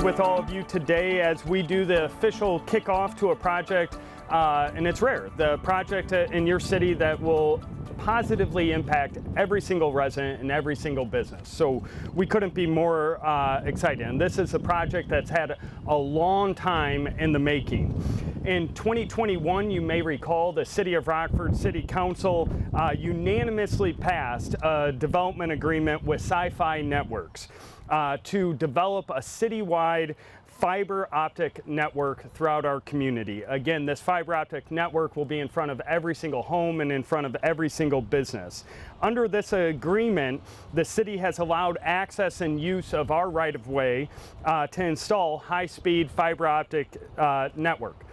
with all of you today as we do the official kickoff to a project, and it's rare, the project in your city that will positively impact every single resident and every single business. So we couldn't be more excited. And this is a project that's had a long time in the making. In 2021, you may recall the City of Rockford City Council unanimously passed a development agreement with Sci-Fi Networks to develop a citywide fiber optic network throughout our community. Again, this fiber optic network will be in front of every single home and in front of every single business. Under this agreement, the city has allowed access and use of our right-of-way to install high-speed fiber optic network.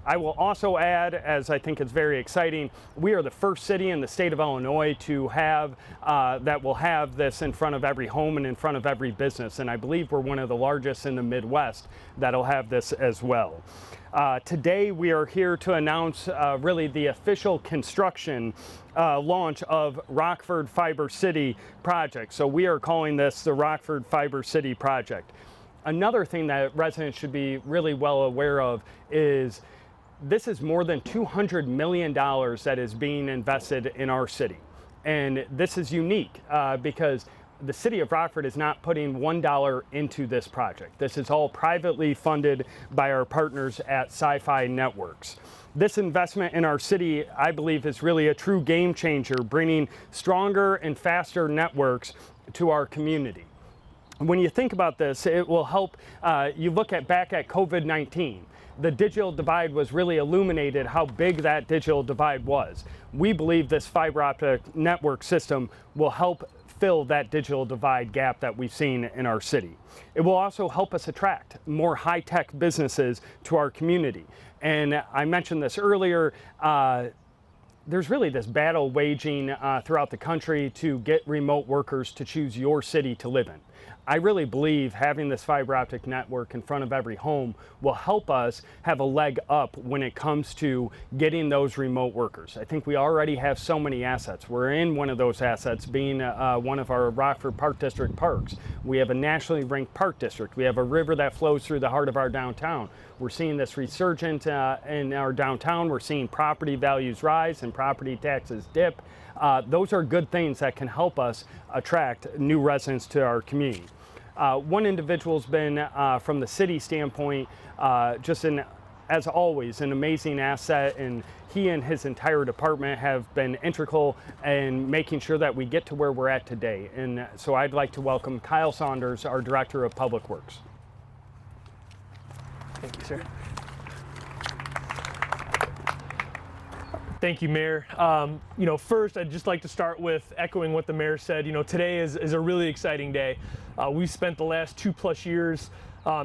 I will also add, as I think it's very exciting, we are the first city in the state of Illinois to have, that will have this in front of every home and in front of every business. And I believe we're one of the largest in the Midwest that'll have this as well. Today we are here to announce really the official construction launch of Rockford FiberCity project. So we are calling this the Rockford FiberCity project. Another thing that residents should be really well aware of is this is more than $200 million that is being invested in our city. And this is unique because the city of Rockford is not putting $1 into this project. This is all privately funded by our partners at Sci-Fi Networks. This investment in our city, I believe, is really a true game changer, bringing stronger and faster networks to our community. When you think about this, it will help you look back at COVID-19. The digital divide was really illuminated how big that digital divide was. We believe this fiber optic network system will help fill that digital divide gap that we've seen in our city. It will also help us attract more high-tech businesses to our community. And I mentioned this earlier, there's really this battle waging throughout the country to get remote workers to choose your city to live in. I really believe having this fiber optic network in front of every home will help us have a leg up when it comes to getting those remote workers. I think we already have so many assets. We're in one of those assets being one of our Rockford Park District parks. We have a nationally ranked park district. We have a river that flows through the heart of our downtown. We're seeing this resurgent in our downtown. We're seeing property values rise and property taxes dip. Those are good things that can help us attract new residents to our community. One individual's been, from the city standpoint, as always, an amazing asset, and he and his entire department have been integral in making sure that we get to where we're at today. And so I'd like to welcome Kyle Saunders, our Director of Public Works. Thank you, sir. Thank you, Mayor. First, I'd just like to start with echoing what the Mayor said. Today is a really exciting day. We've spent the last 2+ years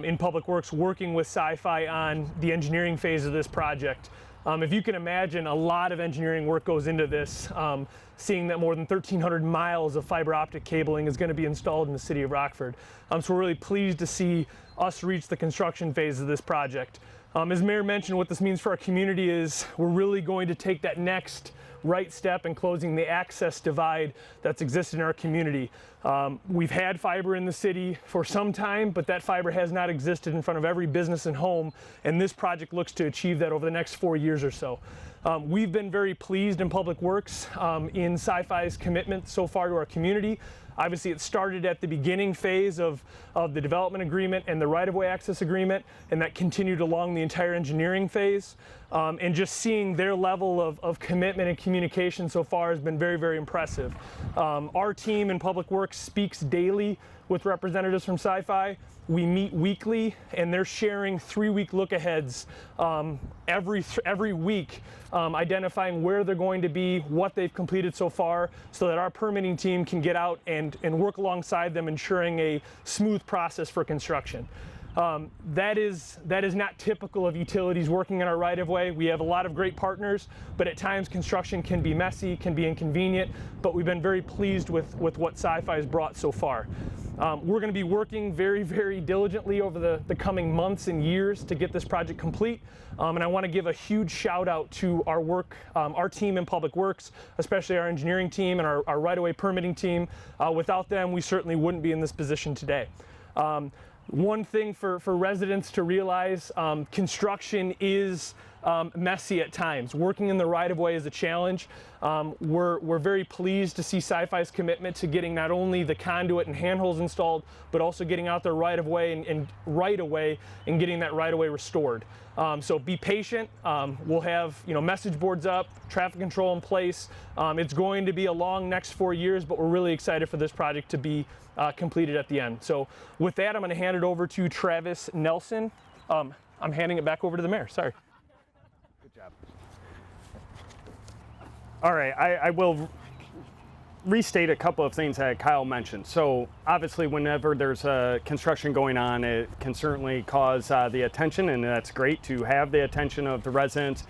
in Public Works working with Sci-Fi on the engineering phase of this project. If you can imagine, a lot of engineering work goes into this, seeing that more than 1,300 miles of fiber optic cabling is going to be installed in the city of Rockford. So we're really pleased to see us reach the construction phase of this project. As Mayor mentioned, what this means for our community is we're really going to take that next right step in closing the access divide that's existed in our community. We've had fiber in the city for some time, but that fiber has not existed in front of every business and home, and this project looks to achieve that over the next 4 years or so. We've been very pleased in Public Works in Sci-Fi's commitment so far to our community. Obviously, it started at the beginning phase of the development agreement and the right-of-way access agreement, and that continued along the entire engineering phase. And just seeing their level of commitment and communication so far has been very, very impressive. Our team in Public Works speaks daily with representatives from Sci-Fi. We meet weekly, and they're sharing 3-week look-aheads every week, identifying where they're going to be, what they've completed so far, so that our permitting team can get out and work alongside them, ensuring a smooth process for construction. That is not typical of utilities working in our right-of-way. We have a lot of great partners, but at times construction can be messy, can be inconvenient, but we've been very pleased with what Sci-Fi has brought so far. We're going to be working very, very diligently over the coming months and years to get this project complete. And I want to give a huge shout out to our team in Public Works, especially our engineering team and our right-of-way permitting team. Without them, we certainly wouldn't be in this position today. One thing for residents to realize, construction is messy at times. Working in the right-of-way is a challenge. We're very pleased to see Sci-Fi's commitment to getting not only the conduit and handholds installed, but also getting out there right-of-way and right-of-way and getting that right-of-way restored. So be patient. We'll have message boards up, traffic control in place. It's going to be a long next 4 years, but we're really excited for this project to be completed at the end. So with that, I'm going to hand it over to Travis Nelson. I'm handing it back over to the mayor. Sorry. Good job. All right, I will restate a couple of things that Kyle mentioned. So obviously whenever there's construction going on, it can certainly cause the attention, and that's great to have the attention of the residents.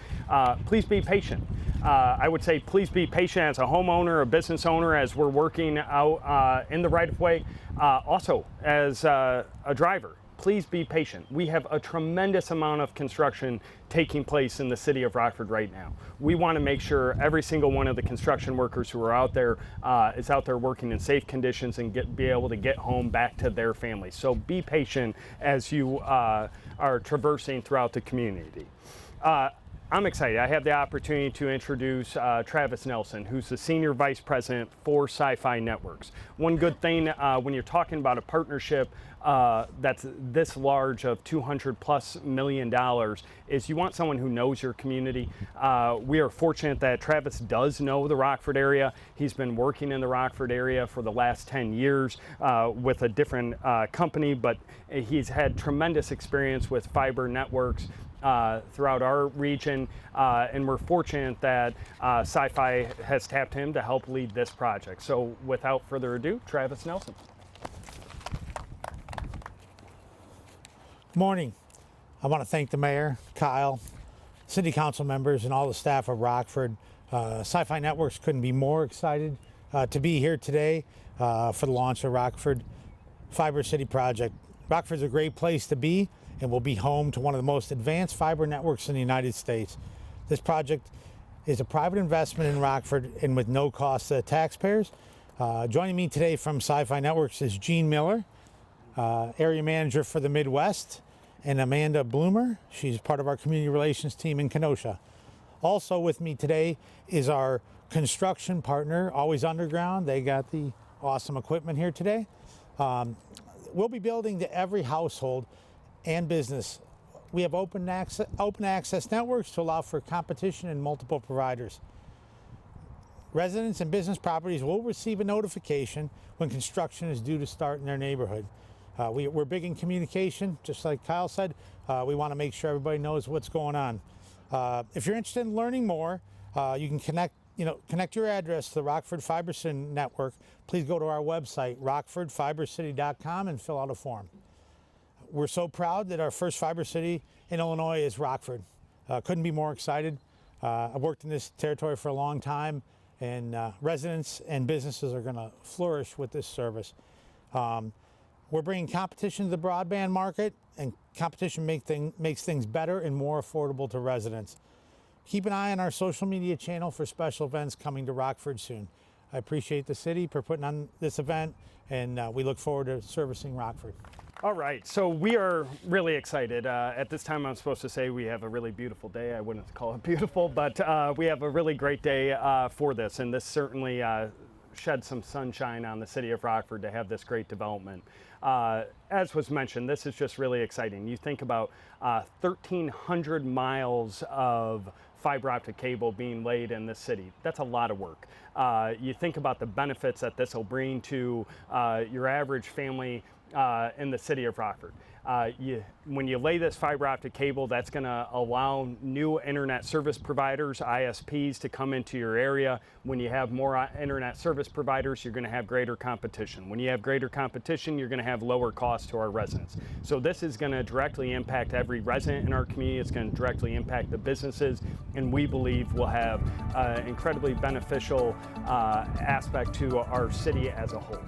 Please be patient. I would say please be patient as a homeowner, a business owner, as we're working out in the right-of-way. Also, as a driver, please be patient. We have a tremendous amount of construction taking place in the city of Rockford right now. We want to make sure every single one of the construction workers who are out there is out there working in safe conditions and be able to get home back to their families. So be patient as you are traversing throughout the community. I'm excited. I have the opportunity to introduce Travis Nelson, who's the Senior Vice President for Sci-Fi Networks. One good thing when you're talking about a partnership that's this large of $200+ million is you want someone who knows your community. We are fortunate that Travis does know the Rockford area. He's been working in the Rockford area for the last 10 years with a different company, but he's had tremendous experience with fiber networks throughout our region, and we're fortunate that Sci-Fi has tapped him to help lead this project. So without further ado, Travis Nelson. Good morning. I want to thank the mayor, Kyle, city council members, and all the staff of Rockford. Sci-Fi Networks couldn't be more excited to be here today for the launch of Rockford FiberCity project. Rockford's a great place to be, and will be home to one of the most advanced fiber networks in the United States. This project is a private investment in Rockford and with no cost to the taxpayers. Joining me today from Sci-Fi Networks is Gene Miller, area manager for the Midwest, and Amanda Bloomer. She's part of our community relations team in Kenosha. Also with me today is our construction partner, Always Underground. They got the awesome equipment here today. We'll be building to every household and business. We have open access networks to allow for competition and multiple providers. Residents and business properties will receive a notification when construction is due to start in their neighborhood. We're big in communication, just like Kyle said. We want to make sure everybody knows what's going on. If you're interested in learning more, you can connect your address to the Rockford FiberCity network. Please go to our website, rockfordfibercity.com, and fill out a form. We're so proud that our first fiber city in Illinois is Rockford. Couldn't be more excited. I've worked in this territory for a long time, and residents and businesses are going to flourish with this service. We're bringing competition to the broadband market, and competition makes things better and more affordable to residents. Keep an eye on our social media channel for special events coming to Rockford soon. I appreciate the city for putting on this event, and we look forward to servicing Rockford. All right, so we are really excited. At this time, I'm supposed to say we have a really beautiful day. I wouldn't call it beautiful, but we have a really great day for this, and this certainly shed some sunshine on the city of Rockford to have this great development. As was mentioned, this is just really exciting. You think about 1,300 miles of fiber optic cable being laid in this city. That's a lot of work. You think about the benefits that this will bring to your average family in the city of Rockford. When you lay this fiber optic cable, that's going to allow new internet service providers, ISPs, to come into your area. When you have more internet service providers, you're going to have greater competition. When you have greater competition, you're going to have lower costs to our residents. So this is going to directly impact every resident in our community. It's going to directly impact the businesses, and we believe will have an incredibly beneficial aspect to our city as a whole.